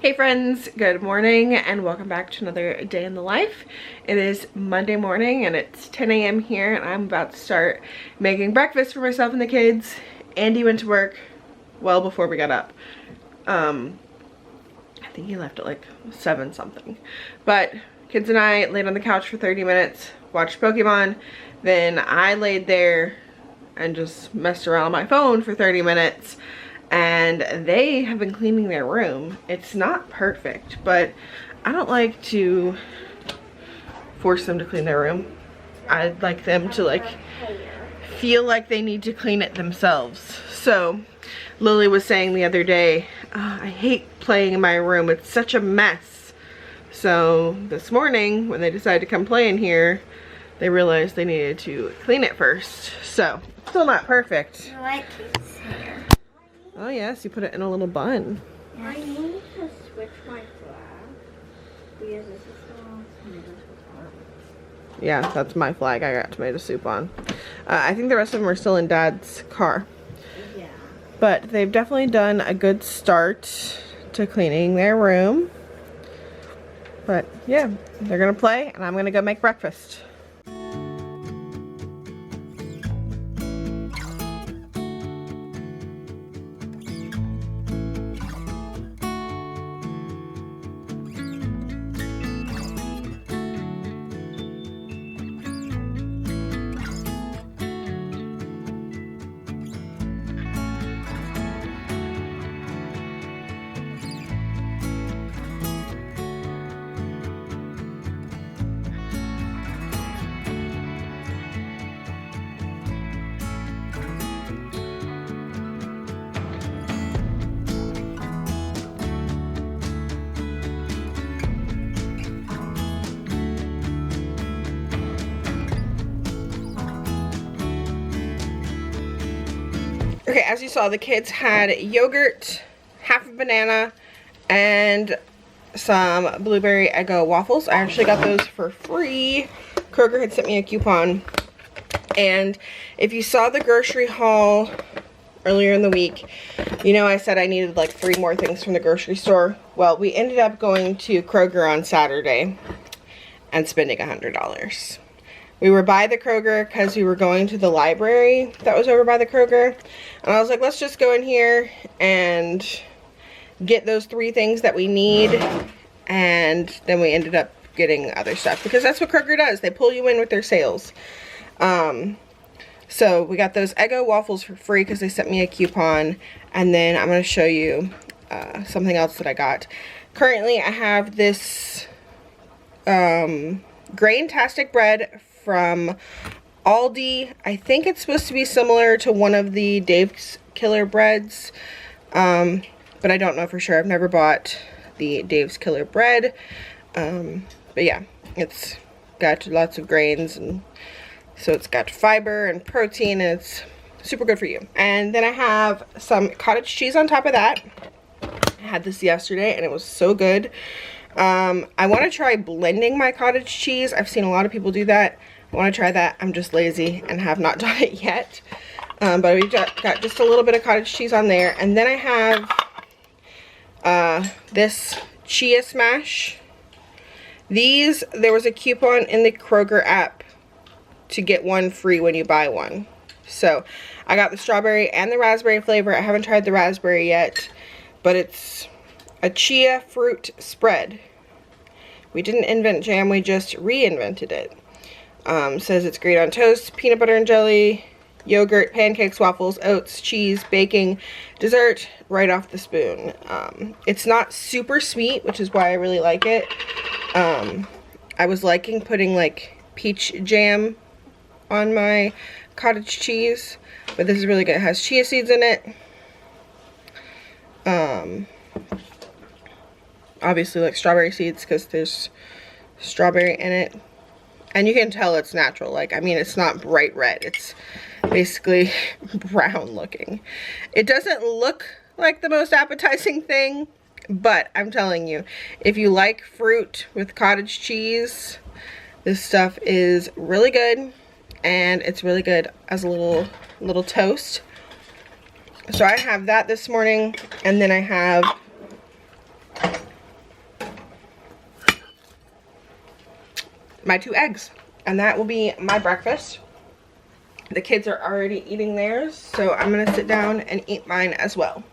Hey friends, good morning and welcome back to another day in the life. It is Monday morning and it's 10 a.m. here and I'm about to start making breakfast for myself and the kids. Andy went to work well before we got up. I think he left at like 7 something. But kids and I laid on the couch for 30 minutes, watched Pokemon. Then I laid there and just messed around on my phone for 30 minutes. And they have been cleaning their room. It's not perfect, but I don't like to force them to clean their room. I'd like them to like feel like they need to clean it themselves. So Lily was saying the other day, I hate playing in my room. It's such a mess. So this morning when they decided to come play in here, they realized they needed to clean it first. So still not perfect. I like his hair. Oh yes, you put it in a little bun. I need to switch my flag because this is the wrong tomato soup. Yeah, that's my flag I got tomato soup on. I think the rest of them are still in Dad's car. Yeah. But they've definitely done a good start to cleaning their room. But yeah, they're gonna play and I'm gonna go make breakfast. Okay, as you saw, the kids had yogurt, half a banana, and some blueberry Eggo waffles. I actually got those for free. Kroger had sent me a coupon. And if you saw the grocery haul earlier in the week, you know I said I needed like 3 more things from the grocery store. Well, we ended up going to Kroger on Saturday and spending $100. We were by the Kroger because we were going to the library that was over by the Kroger. And I was like, let's just go in here and get those 3 things that we need. And then we ended up getting other stuff because that's what Kroger does. They pull you in with their sales. So we got those Eggo waffles for free because they sent me a coupon. And then I'm going to show you something else that I got. Currently I have this Grain-tastic bread from Aldi. I think it's supposed to be similar to one of the Dave's Killer breads, but I don't know for sure. I've never bought the Dave's Killer bread, but yeah, it's got lots of grains, and so it's got fiber and protein, and it's super good for you. And then I have some cottage cheese on top of that. I had this yesterday and it was so good. I want to try blending my cottage cheese. I've seen a lot of people do that. I want to try that. I'm just lazy and have not done it yet. But we got just a little bit of cottage cheese on there. And then I have this chia smash. These, there was a coupon in the Kroger app to get 1 free when you buy one. So I got the strawberry and the raspberry flavor. I haven't tried the raspberry yet, but it's a chia fruit spread. We didn't invent jam, we just reinvented it. Says it's great on toast, peanut butter and jelly, yogurt, pancakes, waffles, oats, cheese, baking, dessert, right off the spoon. It's not super sweet, which is why I really like it. I was liking putting like peach jam on my cottage cheese, but this is really good. It has chia seeds in it. Obviously like strawberry seeds because there's strawberry in it. And you can tell it's natural. Like, I mean, it's not bright red. It's basically brown looking. It doesn't look like the most appetizing thing, but I'm telling you, if you like fruit with cottage cheese, this stuff is really good. And it's really good as a little toast. So I have that this morning, and then I have my 2 eggs. And that will be my breakfast. The kids are already eating theirs, so I'm gonna sit down and eat mine as well.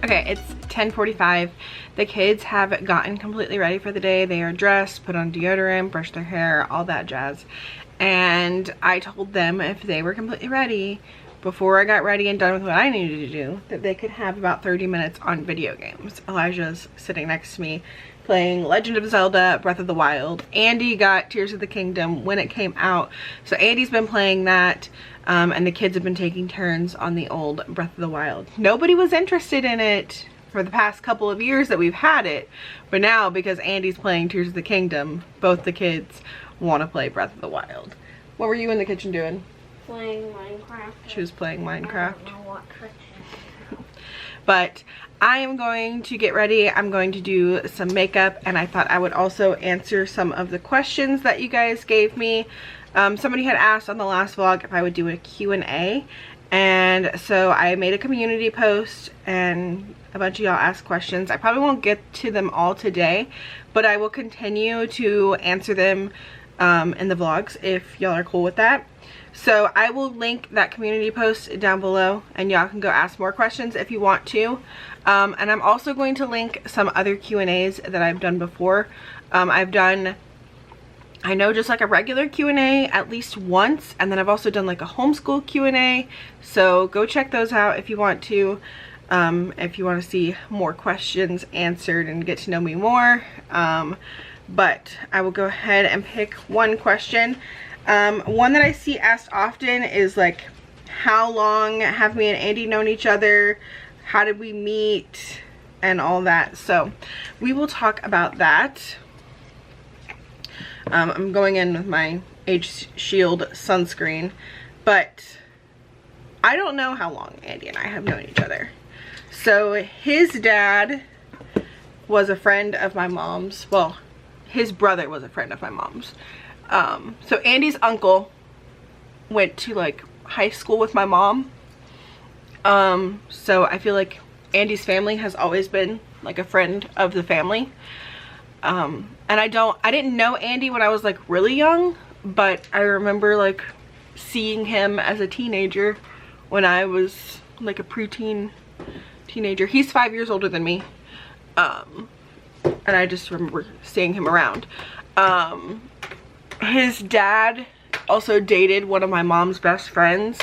Okay, it's 10:45. The kids have gotten completely ready for the day. They are dressed, put on deodorant, brushed their hair, all that jazz. And I told them if they were completely ready, before I got ready and done with what I needed to do, that they could have about 30 minutes on video games. Elijah's sitting next to me playing Legend of Zelda Breath of the Wild. Andy got Tears of the Kingdom when it came out, so Andy's been playing that, and the kids have been taking turns on the old Breath of the Wild. Nobody was interested in it for the past couple of years that we've had it, but now because Andy's playing Tears of the Kingdom, both the kids want to play Breath of the Wild. What were you in the kitchen doing? Playing Minecraft. She was playing Minecraft. I don't know what trick she has. But I am going to get ready. I'm going to do some makeup, and I thought I would also answer some of the questions that you guys gave me. Somebody had asked on the last vlog if I would do a Q&A, and so I made a community post and a bunch of y'all asked questions. I probably won't get to them all today, but I will continue to answer them in the vlogs if y'all are cool with that. So I will link that community post down below, and y'all can go ask more questions if you want to. And I'm also going to link some other Q&As that I've done before. I've done, I know, just like a regular Q&A at least once, and then I've also done like a homeschool Q&A. So go check those out if you want to. If you want to see more questions answered and get to know me more. But I will go ahead and pick one question. One that I see asked often is like, how long have me and Andy known each other? How did we meet? And all that. So we will talk about that. I'm going in with my Age Shield sunscreen, but I don't know how long Andy and I have known each other. So his dad was a friend of my mom's. Well, his brother was a friend of my mom's. So Andy's uncle went to like high school with my mom. So I feel like Andy's family has always been like a friend of the family. And I didn't know Andy when I was like really young, but I remember like seeing him as a teenager when I was like a preteen teenager. He's 5 years older than me. And I just remember seeing him around. His dad also dated one of my mom's best friends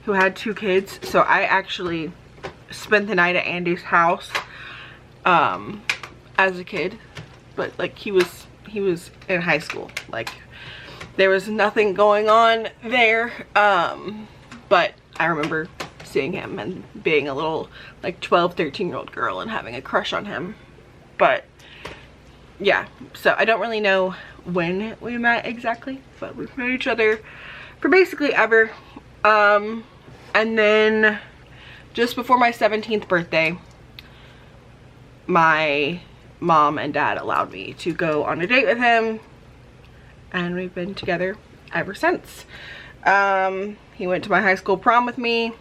who had 2 kids. So I actually spent the night at Andy's house as a kid. But like he was in high school. Like there was nothing going on there. But I remember seeing him and being a little like 12, 13-year-old girl and having a crush on him. But yeah, so I don't really know when we met exactly, but we've known each other for basically ever. And then just before my 17th birthday, my mom and dad allowed me to go on a date with him, and we've been together ever since. He went to my high school prom with me.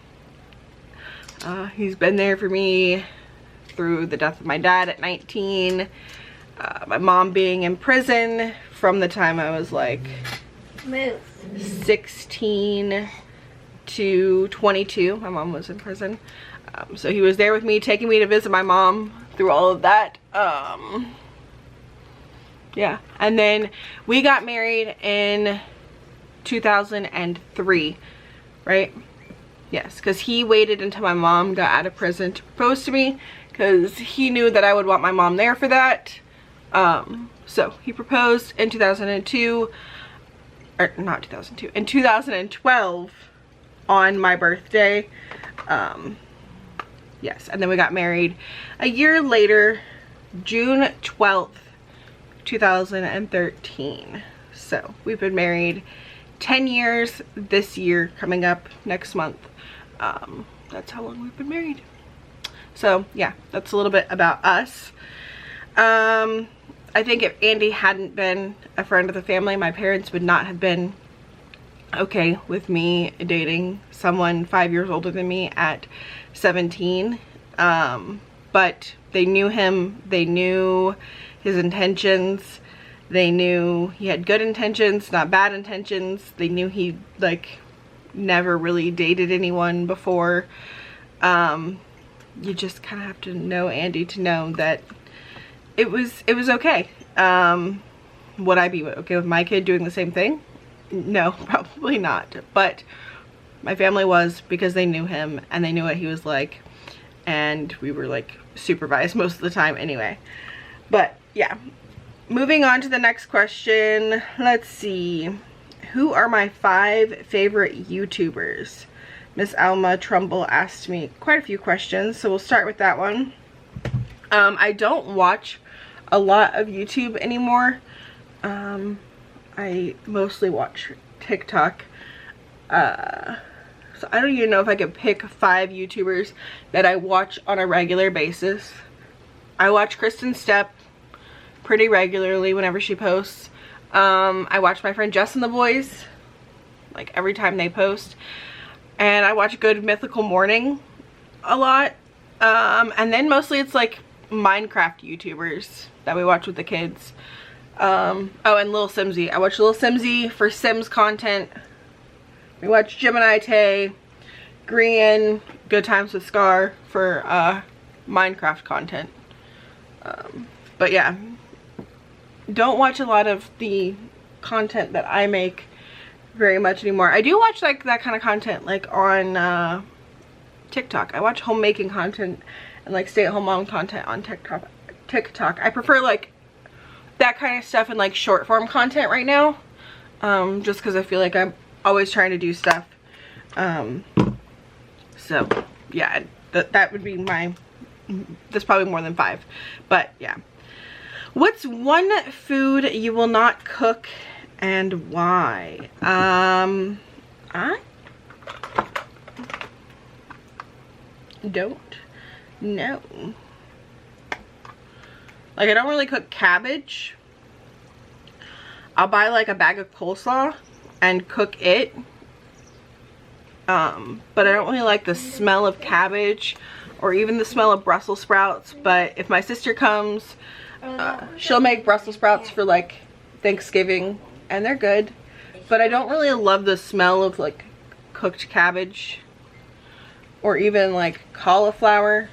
He's been there for me through the death of my dad at 19, my mom being in prison from the time I was like 16 to 22. My mom was in prison. So he was there with me, taking me to visit my mom through all of that. Yeah, and then we got married in 2003, right? Yes, because he waited until my mom got out of prison to propose to me, because he knew that I would want my mom there for that. So he proposed in 2002, or not 2002, in 2012 on my birthday. Yes, and then we got married a year later, June 12th, 2013. So we've been married 10 years this year, coming up next month. That's how long we've been married. So yeah, that's a little bit about us. I think if Andy hadn't been a friend of the family, my parents would not have been okay with me dating someone 5 years older than me at 17. But they knew him, they knew his intentions, they knew he had good intentions, not bad intentions. They knew he like never really dated anyone before. You just kind of have to know Andy to know that it was okay. Would I be okay with my kid doing the same thing? No, probably not. But my family was, because they knew him and they knew what he was like, and we were like supervised most of the time anyway. But yeah, moving on to the next question. Let's see, who are my 5 favorite YouTubers? Miss Alma Trumbull asked me quite a few questions, so we'll start with that one. I don't watch a lot of YouTube anymore. I mostly watch TikTok. So I don't even know if I could pick 5 YouTubers that I watch on a regular basis. I watch Kristen Stepp pretty regularly whenever she posts. I watch my friend Jess and the Boys, like every time they post. And I watch Good Mythical Morning a lot. And then mostly it's like Minecraft YouTubers that we watch with the kids. Oh, and Lil Simsy. I watch Lil Simsy for Sims content. We watch Gemini Tay, Grian, Good Times with Scar for Minecraft content. But yeah, don't watch a lot of the content that I make very much anymore. I do watch like that kind of content like on TikTok. I watch homemaking content and like stay-at-home mom content on TikTok. I prefer like that kind of stuff and like short form content right now, just because I feel like I'm always trying to do stuff. So yeah, that would be my, there's probably more than 5, but yeah. What's one food you will not cook and why? I don't know. Like, I don't really cook cabbage. I'll buy like a bag of coleslaw and cook it. But I don't really like the smell of cabbage or even the smell of Brussels sprouts. But if my sister comes, she'll make Brussels sprouts for like Thanksgiving and they're good. But I don't really love the smell of like cooked cabbage or even like cauliflower.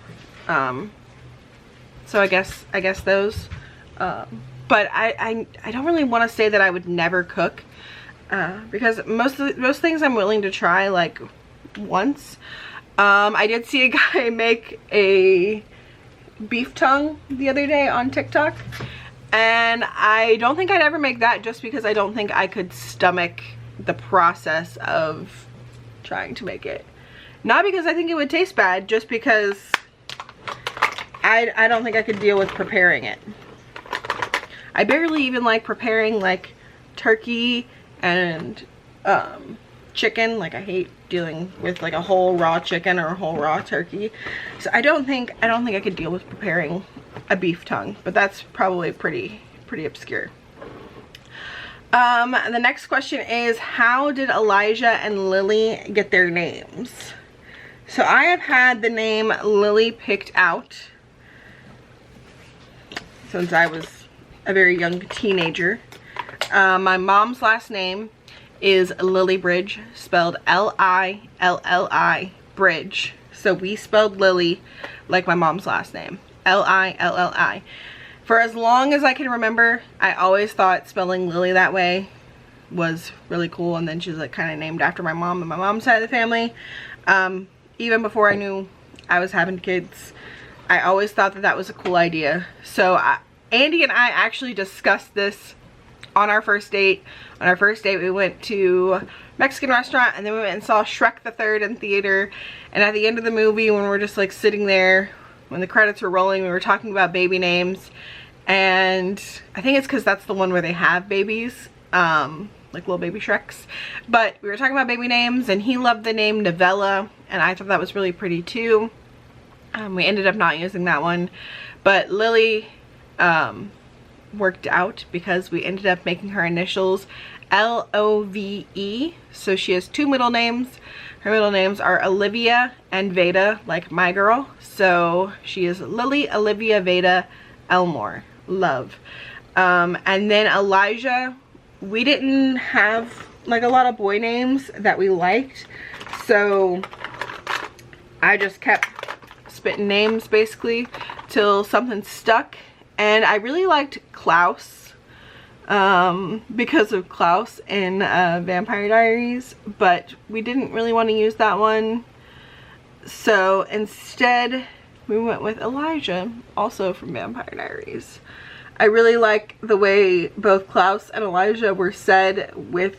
So I guess those. But I don't really want to say that I would never cook, because most things I'm willing to try like once. I did see a guy make a beef tongue the other day on TikTok, and I don't think I'd ever make that, just because I don't think I could stomach the process of trying to make it. Not because I think it would taste bad, just because I don't think I could deal with preparing it. I barely even like preparing like turkey and chicken. Like I hate dealing with like a whole raw chicken or a whole raw turkey. So I don't think I could deal with preparing a beef tongue, but that's probably pretty obscure. The next question is, how did Elijah and Lilli get their names? So I have had the name Lilli picked out since I was a very young teenager. My mom's last name is Lilli Bridge, spelled L-I-L-L-I Bridge. So we spelled Lilli like my mom's last name, L-I-L-L-I. For as long as I can remember, I always thought spelling Lilli that way was really cool, and then she's like kind of named after my mom and my mom's side of the family. Even before I knew I was having kids, I always thought that that was a cool idea. So Andy and I actually discussed this on our first date. On our first date, we went to a Mexican restaurant, and then we went and saw Shrek the Third in theater. And at the end of the movie, when we're just like sitting there, when the credits were rolling, we were talking about baby names. And I think it's because that's the one where they have babies, like little baby Shreks. But we were talking about baby names, and he loved the name Novella, and I thought that was really pretty too. We ended up not using that one, but Lilli worked out because we ended up making her initials L-O-V-E. So she has two middle names. Her middle names are Olivia and Veda, like my girl. So she is Lilli Olivia Veda Elmore. Love. And then Elijah, we didn't have like a lot of boy names that we liked, so I just kept spitting names basically till something stuck. And I really liked Klaus because of Klaus in Vampire Diaries, but we didn't really want to use that one, so instead we went with Elijah, also from Vampire Diaries. I really like the way both Klaus and Elijah were said with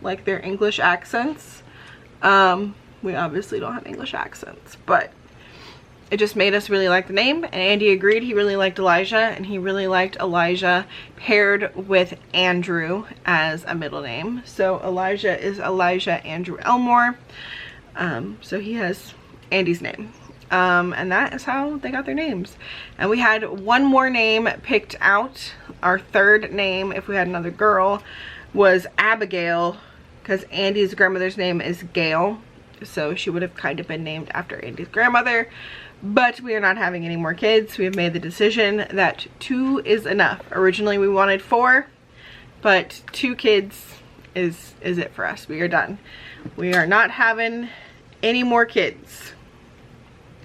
like their English accents. We obviously don't have English accents, but it just made us really like the name, and Andy agreed. He really liked Elijah, and he really liked Elijah paired with Andrew as a middle name. So Elijah is Elijah Andrew Elmore. So he has Andy's name. And that is how they got their names. And we had one more name picked out. Our third name, if we had another girl, was Abigail, because Andy's grandmother's name is Gail. So she would have kind of been named after Andy's grandmother. But we are not having any more kids. We have made the decision that 2 is enough. Originally we wanted 4, but 2 kids is it for us. We are done. We are not having any more kids.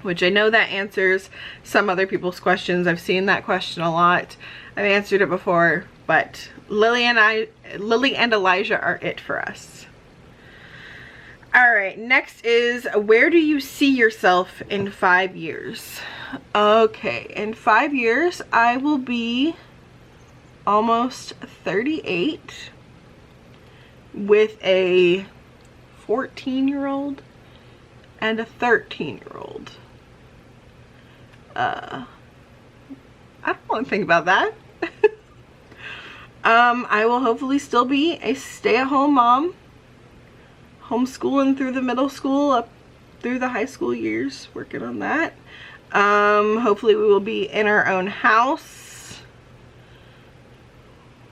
Which I know that answers some other people's questions. I've seen that question a lot. I've answered it before, but Lilli and Elijah are it for us. Alright, next is, where do you see yourself in 5 years? Okay, in 5 years, I will be almost 38 with a 14-year-old and a 13-year-old. I don't want to think about that. I will hopefully still be a stay-at-home mom, homeschooling through the middle school up through the high school years, working on that. Hopefully we will be in our own house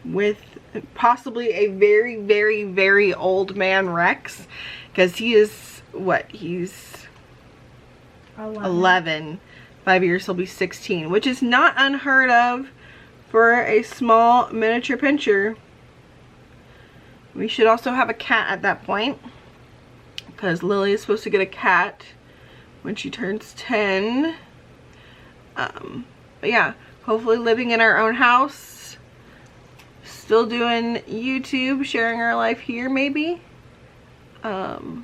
with possibly a very, very, very old man Rex, because he is, what, he's 11. 5 years he'll be 16, which is not unheard of for a small miniature pinscher. We should also have a cat at that point, because Lilli is supposed to get a cat when she turns 10. But yeah, hopefully living in our own house, still doing YouTube, sharing our life here maybe. Gosh,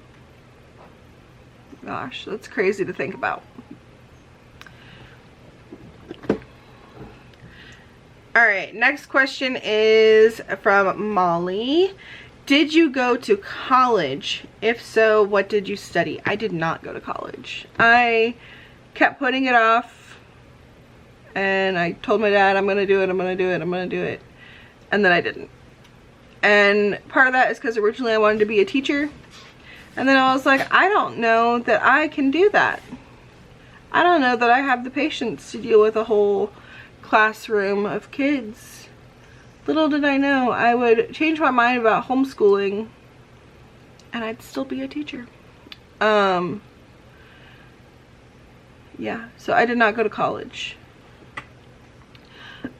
that's crazy to think about. Alright, next question is from Molly. Did you go to college? If so, what did you study? I did not go to college. I kept putting it off, and I told my dad, I'm gonna do it, I'm gonna do it, I'm gonna do it, and then I didn't. And part of that is because originally I wanted to be a teacher, And then I was like, I don't know that I can do that. I don't know that I have the patience to deal with a whole classroom of kids. Little did I know I would change my mind about homeschooling and I'd still be a teacher. Yeah, so I did not go to college.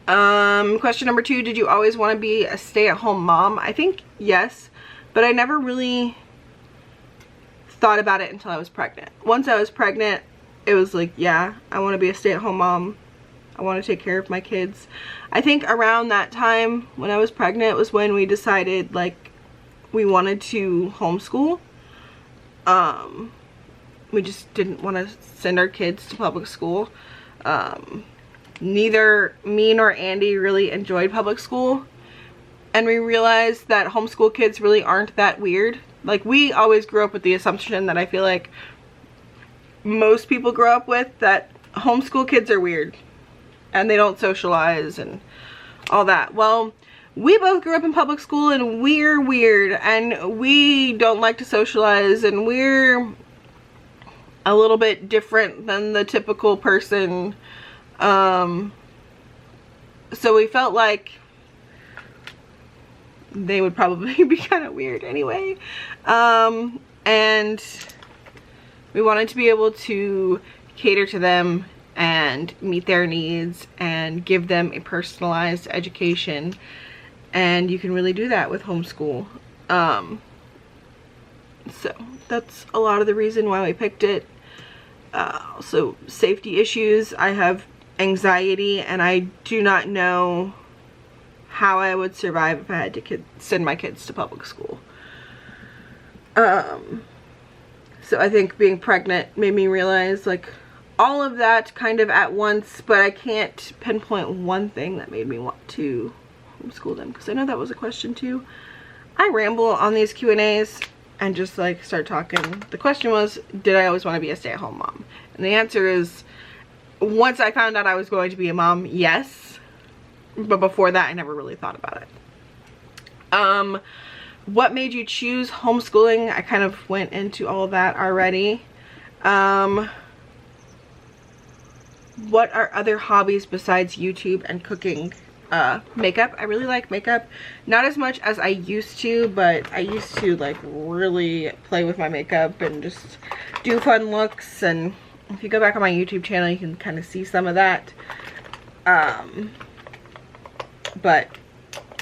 Question number 2, did you always want to be a stay-at-home mom? I think yes, but I never really thought about it until I was pregnant. Once I was pregnant, it was like, yeah, I want to be a stay-at-home mom. I want to take care of my kids. I think around that time when I was pregnant was when we decided like we wanted to homeschool. We just didn't want to send our kids to public school. Neither me nor Andy really enjoyed public school, and we realized that homeschool kids really aren't that weird. Like, we always grew up with the assumption that I feel like most people grow up with, that homeschool kids are weird and they don't socialize and all that. Well, we both grew up in public school and we're weird and we don't like to socialize and we're a little bit different than the typical person. So we felt like they would probably be kind of weird anyway. And we wanted to be able to cater to them and meet their needs and give them a personalized education. And you can really do that with homeschool. So that's a lot of the reason why we picked it. So safety issues, I have anxiety and I do not know how I would survive if I had to send my kids to public school. So I think being pregnant made me realize like all of that kind of at once, but I can't pinpoint one thing that made me want to homeschool them, because I know that was a question too. I ramble on these Q&As and just like start talking. The question was, did I always want to be a stay-at-home mom? And the answer is, once I found out I was going to be a mom, yes. But before that, I never really thought about it. What made you choose homeschooling? I kind of went into all of that already. What are other hobbies besides YouTube and cooking? Makeup. I really like makeup. Not as much as I used to, but I used to like really play with my makeup and just do fun looks. And if you go back on my YouTube channel, you can kind of see some of that. But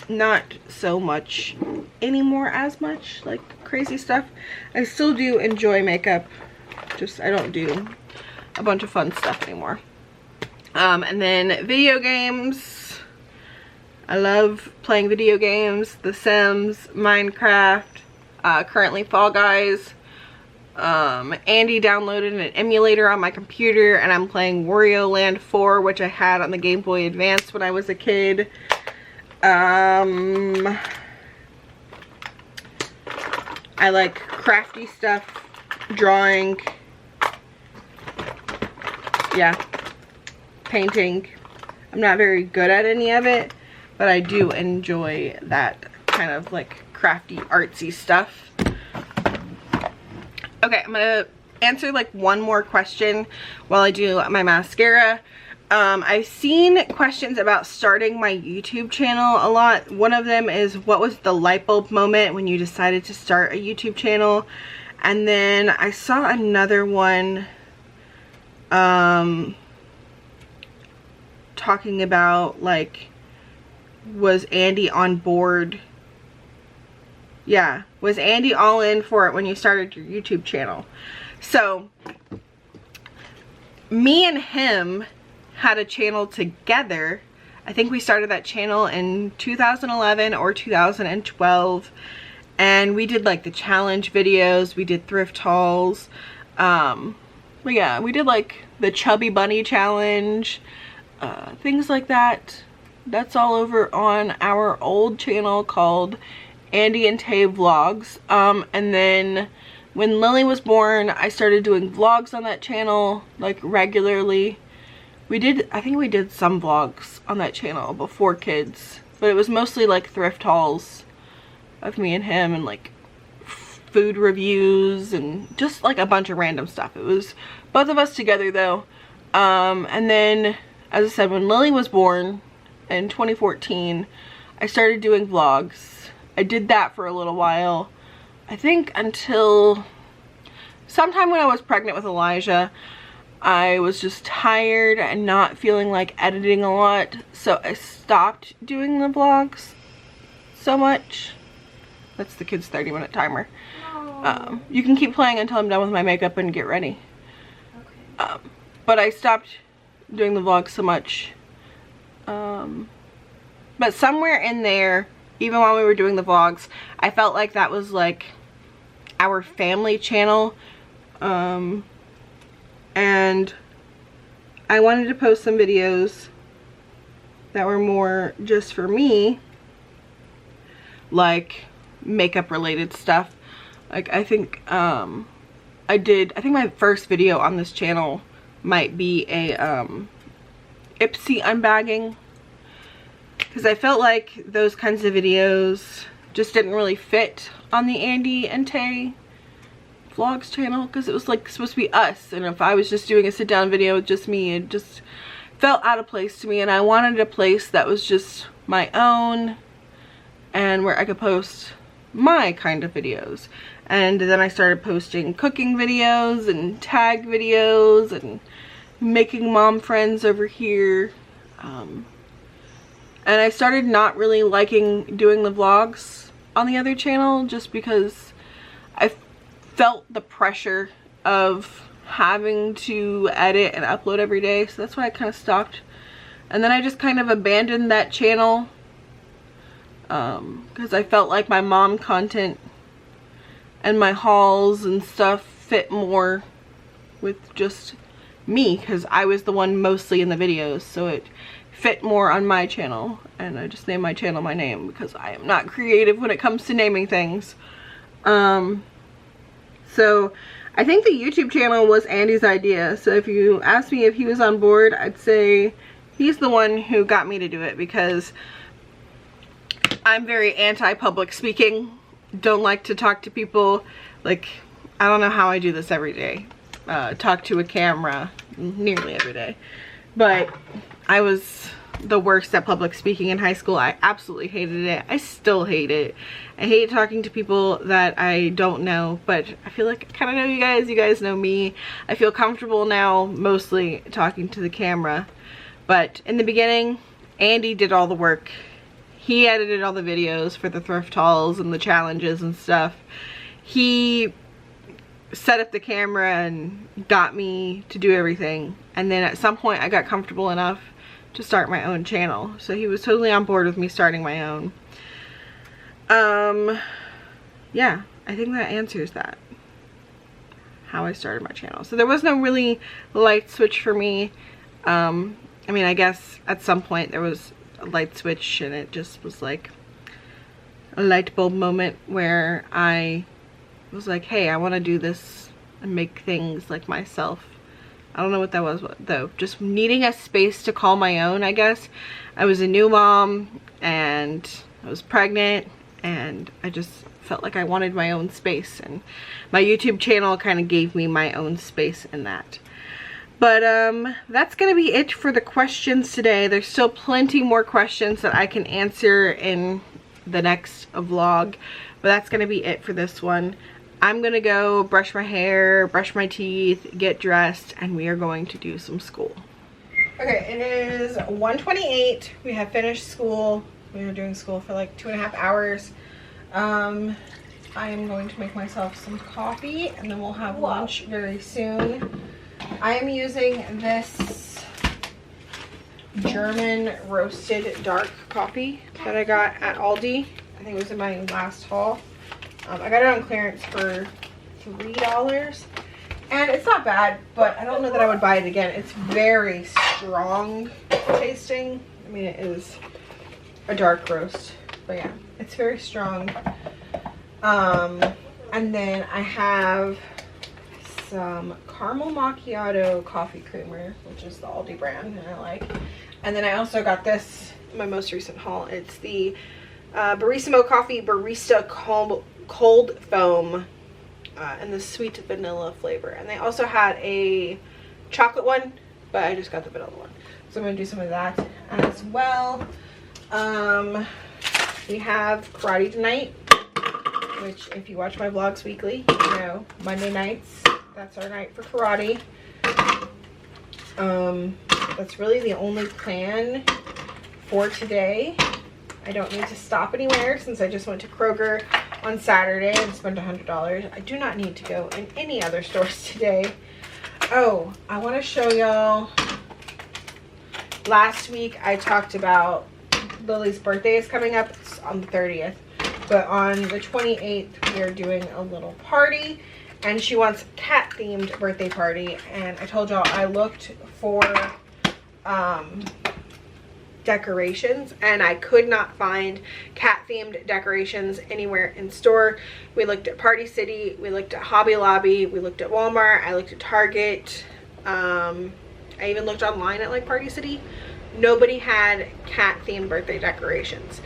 not so much anymore, as much like crazy stuff. I still do enjoy makeup, just I don't do a bunch of fun stuff anymore. And then video games. I love playing video games, The Sims, Minecraft, currently Fall Guys. Andy downloaded an emulator on my computer and I'm playing Wario Land 4, which I had on the Game Boy Advance when I was a kid. I like crafty stuff, drawing, yeah, painting. I'm not very good at any of it, but I do enjoy that kind of like crafty, artsy stuff. Okay, I'm gonna answer like one more question while I do my mascara. I've seen questions about starting my YouTube channel a lot. One of them is, what was the light bulb moment when you decided to start a YouTube channel? And then I saw another one talking about like, was Andy on board? Yeah, was Andy all in for it when you started your YouTube channel? So me and him had a channel together. I think we started that channel in 2011 or 2012, and we did like the challenge videos, we did thrift hauls, but yeah, we did like the chubby bunny challenge, things like that. That's all over on our old channel called Andy and Tay Vlogs. And then when Lily was born, I started doing vlogs on that channel like regularly. I think we did some vlogs on that channel before kids, but it was mostly like thrift hauls of me and him and like food reviews and just like a bunch of random stuff. It was both of us together though. And then, as I said, when Lily was born in 2014, I started doing vlogs. I did that for a little while. I think until sometime when I was pregnant with Elijah. I was just tired and not feeling like editing a lot, so I stopped doing the vlogs so much. That's the kids' 30-minute timer. You can keep playing until I'm done with my makeup and get ready. Okay. But I stopped doing the vlogs so much. But somewhere in there, even while we were doing the vlogs, I felt like that was like our family channel. And I wanted to post some videos that were more just for me, like makeup related stuff. Like I think I think my first video on this channel might be a Ipsy unbagging, because I felt like those kinds of videos just didn't really fit on the Andy and Tay vlogs channel, because it was like supposed to be us, and if I was just doing a sit down video with just me, it just felt out of place to me, and I wanted a place that was just my own and where I could post my kind of videos. And then I started posting cooking videos and tag videos and making mom friends over here, and I started not really liking doing the vlogs on the other channel just because I felt the pressure of having to edit and upload every day, so that's why I kind of stopped. And then I just kind of abandoned that channel because I felt like my mom content and my hauls and stuff fit more with just me, because I was the one mostly in the videos, so it fit more on my channel. And I just named my channel my name because I am not creative when it comes to naming things. So I think the YouTube channel was Andy's idea. So if you asked me if he was on board, I'd say he's the one who got me to do it, because I'm very anti-public speaking. Don't like to talk to people. Like, I don't know how I do this every day. Talk to a camera nearly every day. But I was the worst at public speaking in high school. I absolutely hated it. I still hate it. I hate talking to people that I don't know, but I feel like I kind of know you guys. You guys know me. I feel comfortable now mostly talking to the camera. But in the beginning, Andy did all the work. He edited all the videos for the thrift hauls and the challenges and stuff. He set up the camera and got me to do everything. And then at some point I got comfortable enough to start my own channel. So he was totally on board with me starting my own. Yeah, I think that answers that. How I started my channel. So there was no really light switch for me. I mean, I guess at some point there was a light switch, and it just was like a light bulb moment where I was like, hey, I want to do this and make things like myself. I don't know what that was though. Just needing a space to call my own, I guess. I was a new mom and I was pregnant, and I just felt like I wanted my own space, and my YouTube channel kind of gave me my own space in that. But that's gonna be it for the questions today. There's still plenty more questions that I can answer in the next vlog, but that's gonna be it for this one. I'm gonna go brush my hair, brush my teeth, get dressed, and we are going to do some school. Okay, it is 1:28. We have finished school. We were doing school for like 2.5 hours. I am going to make myself some coffee, and then we'll have lunch very soon. I am using this German roasted dark coffee that I got at Aldi. I think it was in my last haul. I got it on clearance for $3, and it's not bad, but I don't know that I would buy it again. It's very strong tasting. I mean, it is a dark roast, but yeah, it's very strong. And then I have some caramel macchiato coffee creamer, which is the Aldi brand, and I like. And then I also got this, my most recent haul. It's the Barissimo Coffee Barista Cold Foam and the sweet vanilla flavor. And they also had a chocolate one, but I just got the vanilla one. So I'm gonna do some of that as well. We have karate tonight, which if you watch my vlogs weekly, you know, Monday nights, that's our night for karate. That's really the only plan for today. I don't need to stop anywhere since I just went to Kroger on Saturday and spent $100. I do not need to go in any other stores today. Oh, I want to show y'all. Last week I talked about Lilli's birthday is coming up. It's on the 30th. But on the 28th, we are doing a little party. And she wants a cat-themed birthday party. And I told y'all I looked for decorations. And I could not find cat-themed decorations anywhere in store. We looked at Party City. We looked at Hobby Lobby. We looked at Walmart. I looked at Target. I even looked online at like Party City. Nobody had cat-themed birthday decorations.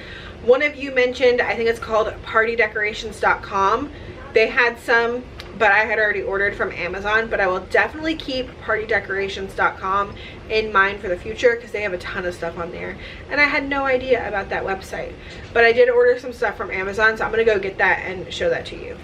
One of you mentioned, I think it's called partydecorations.com. They had some, but I had already ordered from Amazon. But I will definitely keep partydecorations.com in mind for the future because they have a ton of stuff on there. And I had no idea about that website. But I did order some stuff from Amazon, so I'm going to go get that and show that to you.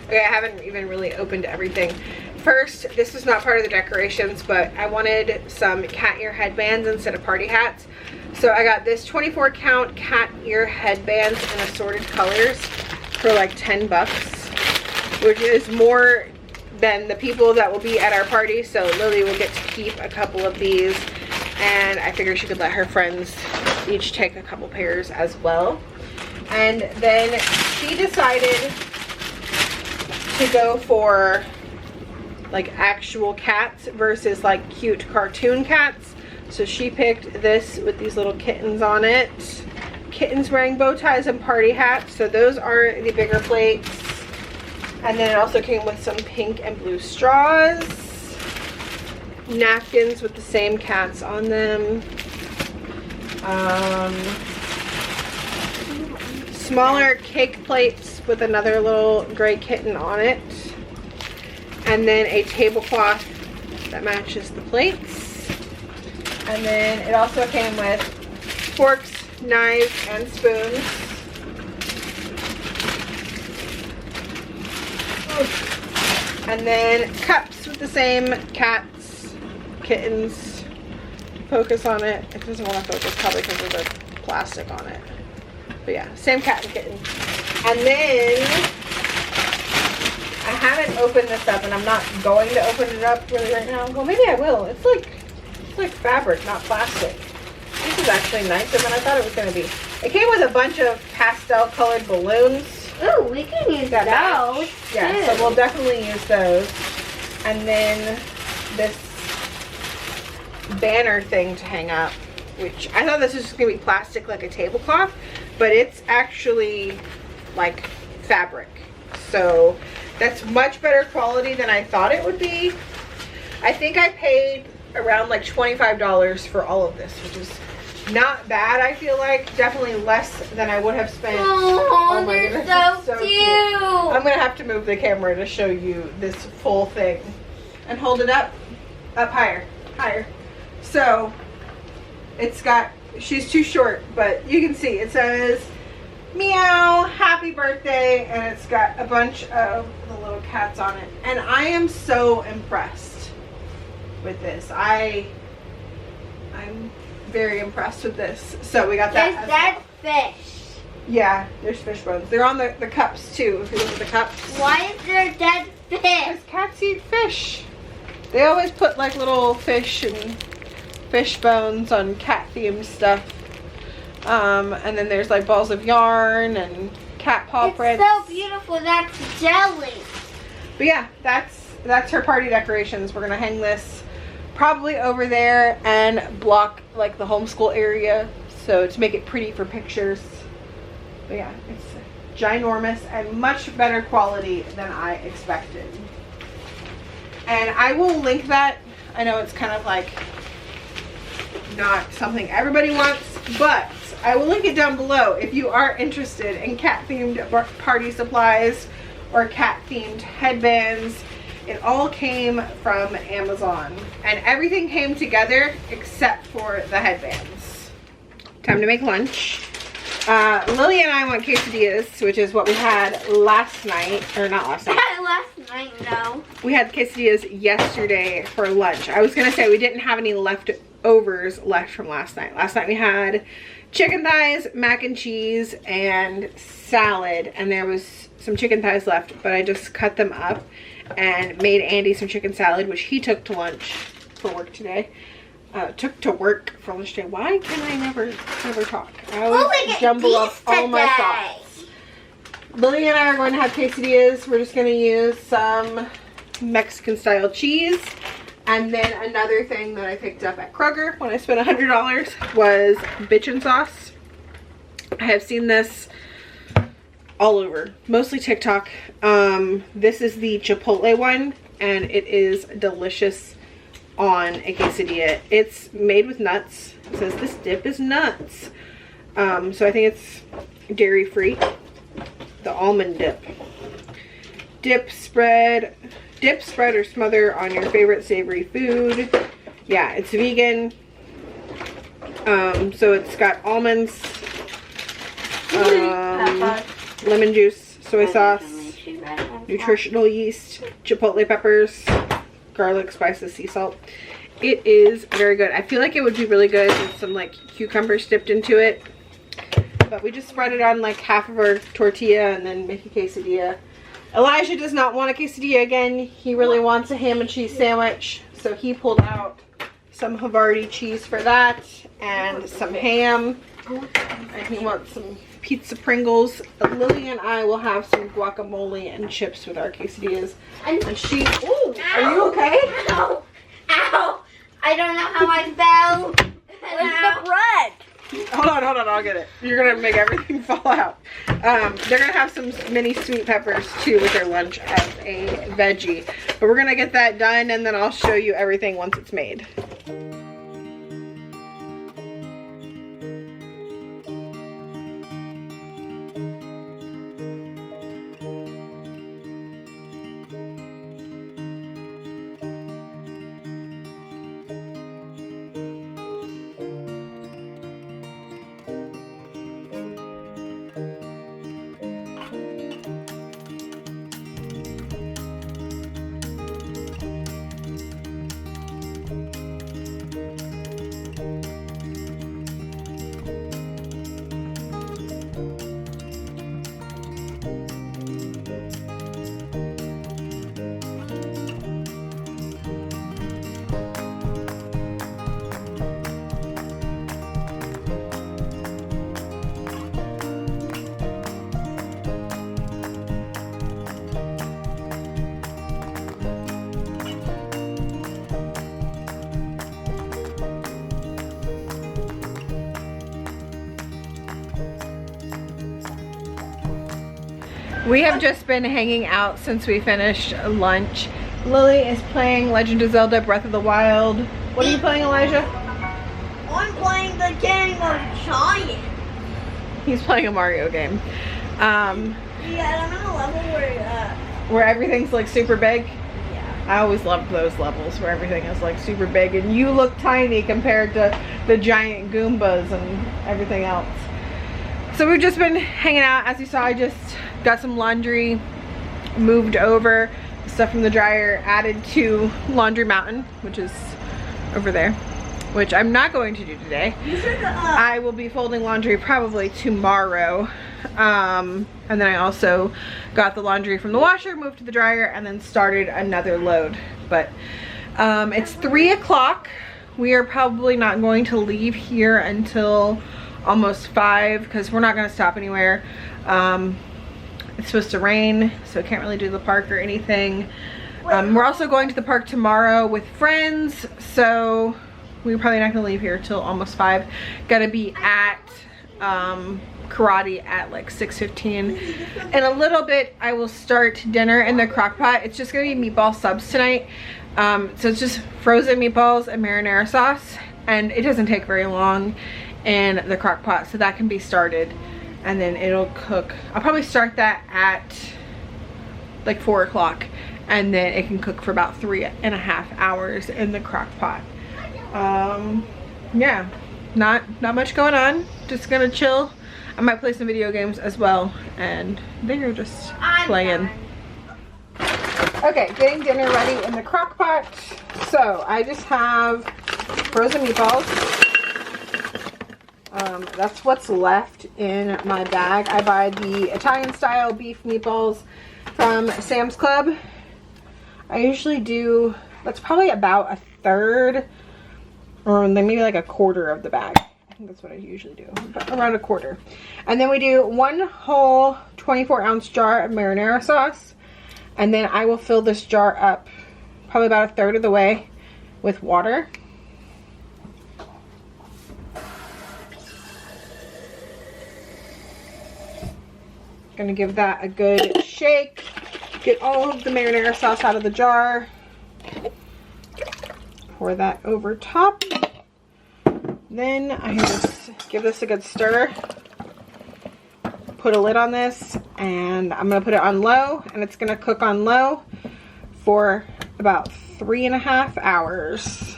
Okay, I haven't even really opened everything. First, this is not part of the decorations, but I wanted some cat ear headbands instead of party hats. So I got this 24 count cat ear headbands in assorted colors for like 10 bucks, which is more than the people that will be at our party. So Lilli will get to keep a couple of these, and I figured she could let her friends each take a couple pairs as well. And then she decided to go for like actual cats versus like cute cartoon cats. So she picked this with these little kittens on it. Kittens wearing bow ties and party hats. So those are the bigger plates. And then it also came with some pink and blue straws. Napkins with the same cats on them. Smaller cake plates with another little gray kitten on it. And then a tablecloth that matches the plates. And then it also came with forks, knives, and spoons. And then cups with the same cats, kittens. Focus on it. It doesn't want to focus probably because of the plastic on it. But yeah, same cat and kitten. And then I haven't opened this up, and I'm not going to open it up really right now. Well, maybe I will. It's like fabric, not plastic. This is actually nicer than I thought it was going to be. It came with a bunch of pastel colored balloons. Ooh, we can use those. Yeah, so we'll definitely use those. And then this banner thing to hang up, which I thought this was just going to be plastic like a tablecloth, but it's actually like fabric. So that's much better quality than I thought it would be. I think I paid around like $25 for all of this, which is not bad. I feel like definitely less than I would have spent. Oh my goodness, so cute. I'm gonna have to move the camera to show you this full thing and hold it up higher. So it's got, she's too short, but you can see it says meow, happy birthday, and it's got a bunch of the little cats on it. And I am so impressed with this. I'm very impressed with this. So we got that. There's dead fish. Yeah, there's fish bones. They're on the cups too, if you look at the cups. Why is there dead fish? Because cats eat fish. They always put like little fish and fish bones on cat themed stuff. And then there's like balls of yarn and cat paw prints. It's so beautiful. That's jelly. But yeah, that's her party decorations. We're gonna hang this probably over there and block like the homeschool area, so to make it pretty for pictures. But yeah, it's ginormous and much better quality than I expected. And I will link that. I know it's kind of like not something everybody wants, but I will link it down below if you are interested in cat themed party supplies or cat themed headbands. It all came from Amazon, and everything came together except for the headbands. Time to make lunch. Lilli and I want quesadillas, which is what we had last night, or not last night. Last night, no. We had quesadillas yesterday for lunch. I was gonna say we didn't have any leftovers left from last night. Last night we had chicken thighs, mac and cheese, and salad, and there was some chicken thighs left, but I just cut them up and made Andy some chicken salad, which he took to lunch for work today. Took to work for lunch today. Why can I never talk? I always jumble up all my thoughts. Lilli and I are going to have quesadillas. We're just going to use some Mexican style cheese. And then another thing that I picked up at Kroger when I spent $100 was bitchin' sauce. I have seen this all over, mostly TikTok. This is the Chipotle one, and it is delicious on a quesadilla. It's made with nuts. It says this dip is nuts. So I think it's dairy free. The almond dip. Dip, spread or smother on your favorite savory food. Yeah, it's vegan. So it's got almonds, lemon juice, soy sauce, nutritional yeast, chipotle peppers, garlic, spices, sea salt. It is very good. I feel like it would be really good with some like cucumbers dipped into it. But we just spread it on like half of our tortilla and then make a quesadilla. Elijah does not want a quesadilla again. He really wants a ham and cheese sandwich. So he pulled out some Havarti cheese for that and some ham. And he wants some pizza Pringles. Lilli and I will have some guacamole and chips with our quesadillas. And she, ooh, are you okay? Ow! Ow! I don't know how I fell. Where's the bread? Hold on, I'll get it. You're gonna make everything fall out. They're gonna have some mini sweet peppers too with their lunch as a veggie. But we're gonna get that done and then I'll show you everything once it's made. We have just been hanging out since we finished lunch. Lilli is playing Legend of Zelda Breath of the Wild. What are you playing, Elijah? I'm playing the game of Giant. He's playing a Mario game. Yeah, I'm on a level where everything's like super big. Yeah. I always loved those levels where everything is like super big and you look tiny compared to the giant Goombas and everything else. So we've just been hanging out. As you saw, I just got some laundry moved over, stuff from the dryer added to Laundry Mountain, which is over there, which I'm not going to do today. I will be folding laundry probably tomorrow. And then I also got the laundry from the washer, moved to the dryer, and then started another load. But it's 3 o'clock. We are probably not going to leave here until almost 5 because we're not going to stop anywhere. It's supposed to rain, so can't really do the park or anything. We're also going to the park tomorrow with friends, so we're probably not going to leave here till almost 5. Gotta be at karate at like 6:15. In a little bit, I will start dinner in the crock pot. It's just going to be meatball subs tonight. So it's just frozen meatballs and marinara sauce, and it doesn't take very long in the crock pot, so that can be started and then it'll cook. I'll probably start that at like 4 o'clock, and then it can cook for about 3.5 hours in the crock pot. Yeah, not much going on. Just gonna chill. I might play some video games as well, and they're just playing. Okay, getting dinner ready in the crock pot. So I just have frozen meatballs. That's what's left in my bag. I buy the Italian style beef meatballs from Sam's Club. I usually do, that's probably about 1/3 or maybe like 1/4 of the bag. I think that's what I usually do, but around 1/4. And then we do 1 whole 24-ounce jar of marinara sauce. And then I will fill this jar up probably about 1/3 of the way with water. Gonna give that a good shake. Get all of the marinara sauce out of the jar. Pour that over top. Then I can just give this a good stir. Put a lid on this, and I'm gonna put it on low, and it's gonna cook on low for about 3.5 hours.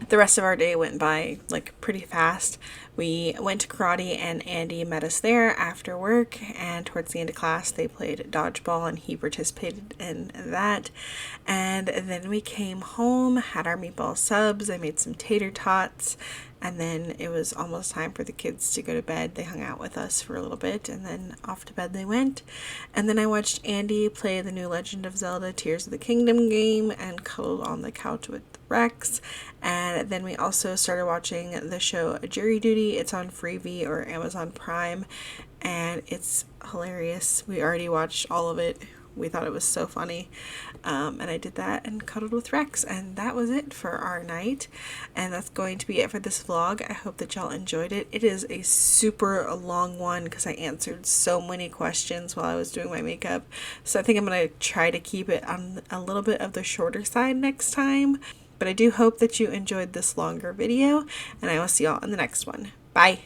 The rest of our day went by like pretty fast. We went to karate and Andy met us there after work, and towards the end of class they played dodgeball and he participated in that. And then we came home, had our meatball subs, I made some tater tots, and then it was almost time for the kids to go to bed. They hung out with us for a little bit and then off to bed they went. And then I watched Andy play the new Legend of Zelda Tears of the Kingdom game and cuddled on the couch with Rex. And then we also started watching the show Jury Duty. It's on Freevee or Amazon Prime, and it's hilarious. We already watched all of it. We thought it was so funny, and I did that and cuddled with Rex, and that was it for our night. And that's going to be it for this vlog. I hope that y'all enjoyed it. It is a super long one because I answered so many questions while I was doing my makeup, so I think I'm going to try to keep it on a little bit of the shorter side next time. But I do hope that you enjoyed this longer video, and I will see y'all in the next one. Bye!